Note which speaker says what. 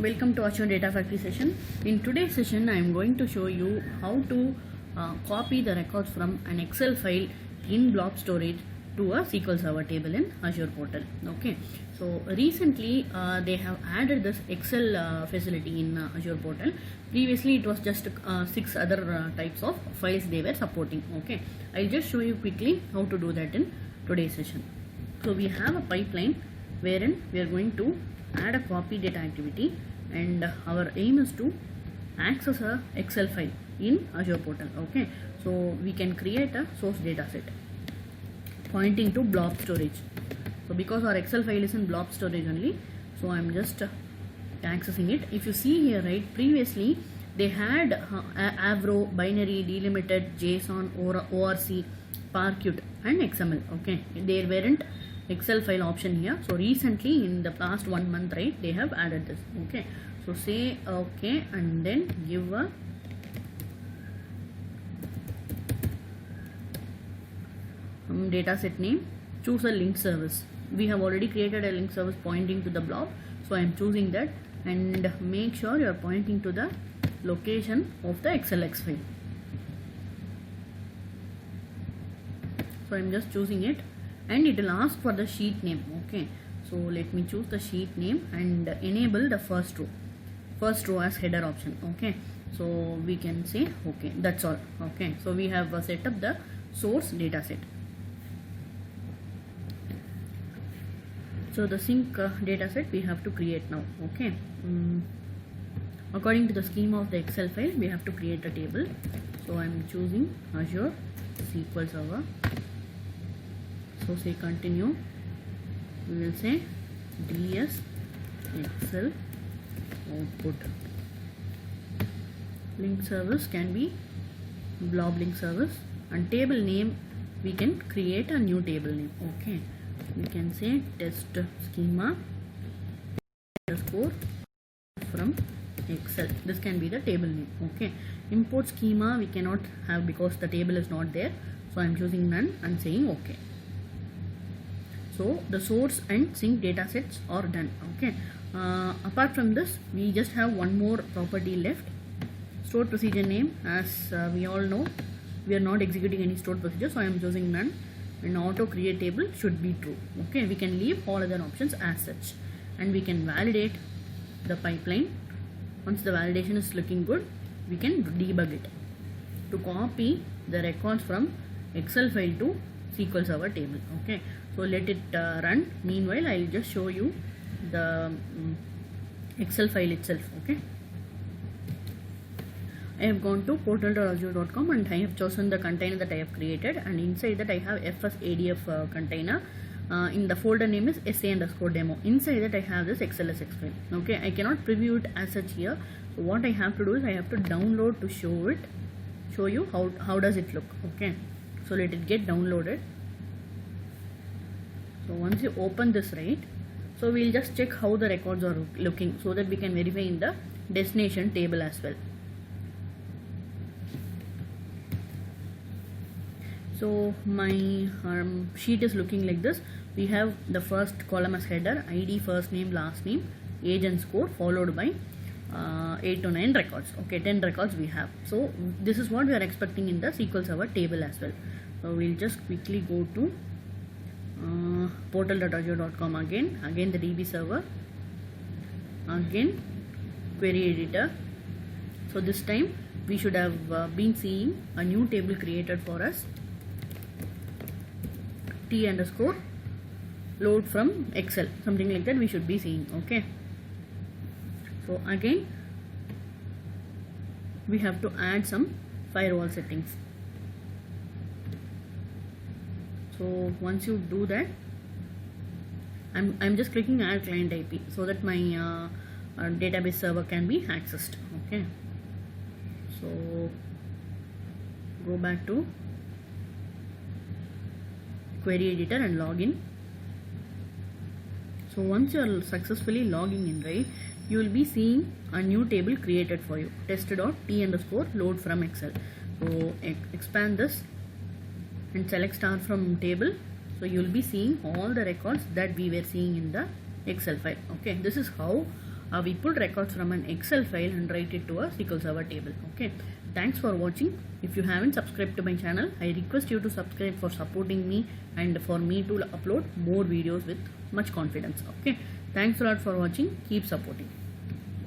Speaker 1: Welcome to Azure Data Factory session. In today's session, I am going to show you how to copy the records from an Excel file in blob storage to a SQL Server table in Azure portal. Okay, so recently they have added this Excel facility in Azure portal. Previously, it was just 6 other types of files they were supporting. Okay, I'll just show you quickly how to do that in today's session. So we have a pipeline wherein we are going to add a copy data activity, and our aim is to access a Excel file in Azure portal. Okay, so we can create a source data set pointing to blob storage. So because our Excel file is in blob storage only, so I'm just accessing it. If you see here, right, previously they had Avro, binary, delimited, JSON, ORC, Parquet and XML. Okay, there weren't Excel file option here. So recently in the past 1 month, right, they have added this. Okay, so say okay and then give a data set name, choose a link service. We have already created a link service pointing to the blob, so I am choosing that, and make sure you are pointing to the location of the XLX file. So I am just choosing it, and it will ask for the sheet name. Okay, so let me choose the sheet name and enable the first row as header option. Okay, so we can say okay, that's all. Okay, so we have set up the source data set. So the sync data set we have to create now. Okay, according to the schema of the Excel file, we have to create a table. So I am choosing Azure SQL Server. So say continue, we will say DS Excel output. Link service can be blob link service, and table name we can create a new table name. Okay, we can say test schema underscore from Excel. This can be the table name. Okay, import schema we cannot have because the table is not there, so I am choosing none and saying okay. So the source and sync data sets are done. Okay, apart from this, we just have one more property left, stored procedure name. As we all know, we are not executing any stored procedure, so I am choosing none, and auto create table should be true. Okay, we can leave all other options as such, and we can validate the pipeline. Once the validation is looking good, we can debug it to copy the records from Excel file to SQL Server table. Okay, so let it run. Meanwhile, I will just show you the Excel file itself. Okay, I have gone to portal.azure.com and I have chosen the container that I have created, and inside that I have FSADF container. In the folder name is SA_demo. Inside that I have this XLSX file. Okay, I cannot preview it as such here. So what I have to do is I have to download to show you how does it look. Okay, so let it get downloaded. So once you open this, right, so we'll just check how the records are looking so that we can verify in the destination table as well. So my sheet is looking like this. We have the first column as header, ID, first name, last name, age and score, followed by 8 to 9 records. Okay, 10 records we have. So this is what we are expecting in the SQL Server table as well. So we'll just quickly go to portal.azure.com again the DB server, again query editor. So this time we should have been seeing a new table created for us, T_ load from Excel, something like that we should be seeing. Okay, so again we have to add some firewall settings. So once you do that, I'm just clicking add client IP so that my database server can be accessed. Okay, so go back to query editor and log in. So once you are successfully logging in, right, you will be seeing a new table created for you, test.t_load from Excel. So expand this and select star from table. So you will be seeing all the records that we were seeing in the Excel file. Okay, this is how we pull records from an Excel file and write it to a SQL Server table. Okay, thanks for watching. If you haven't subscribed to my channel, I request you to subscribe for supporting me and for me to upload more videos with much confidence. Okay, thanks a lot for watching. Keep supporting.